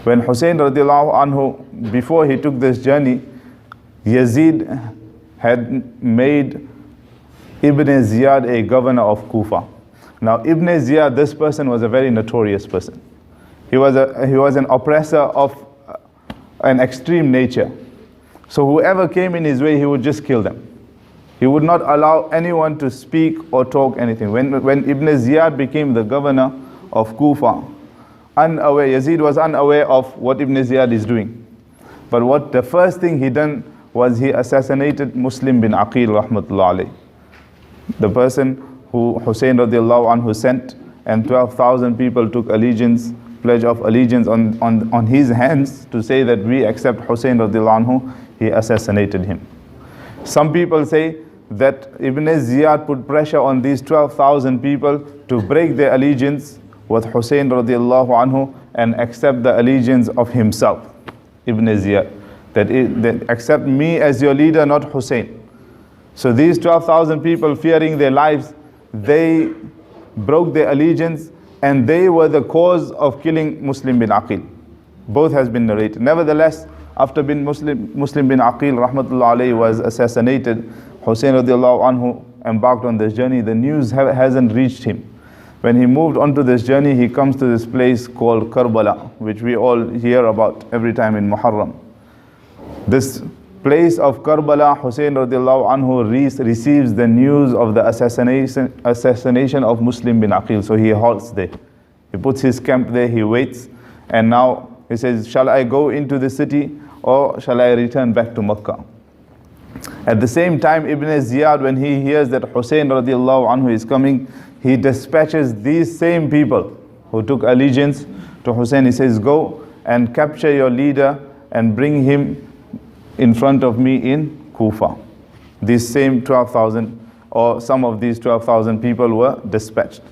When Hussein radiallahu anhu, before he took this journey, Yazid had made Ibn Ziyad a governor of Kufa. Now Ibn Ziyad, this person was a very notorious person. He was an oppressor of an extreme nature. So whoever came in his way, he would just kill them. He would not allow anyone to speak or talk anything. When Ibn Ziyad became the governor of Kufa, Yazid was unaware of what Ibn Ziyad is doing. But what the first thing he done was he assassinated Muslim bin Aqil rahmatullah alayh. The person who Hussein radiallahu anhu sent, and 12,000 people took pledge of allegiance on his hands to say that we accept Hussein radiallahu anhu. He assassinated him. Some people say that Ibn Ziyad put pressure on these 12,000 people to break their allegiance with Hussein radiallahu anhu and accept the allegiance of himself, Ibn Ziyad. That accept me as your leader, not Hussein. So these 12,000 people, fearing their lives, they broke their allegiance, and they were the cause of killing Muslim bin Aqil. Both has been narrated. Nevertheless, after Muslim bin Aqil rahmatullah alayhi was assassinated, Hussein radiallahu anhu embarked on this journey. The news hasn't reached him. When he moved onto this journey, he comes to this place called Karbala, which we all hear about every time in Muharram. This place of Karbala, Hussein radiallahu anhu receives the news of the assassination of Muslim bin Aqil. So he halts there. He puts his camp there, he waits, and now he says, shall I go into the city or shall I return back to Makkah? At the same time, Ibn Ziyad, when he hears that Hussein radiallahu anhu is coming, he dispatches these same people who took allegiance to Hussein. He says, go and capture your leader and bring him in front of me in Kufa. These same 12,000, or some of these 12,000 people were dispatched.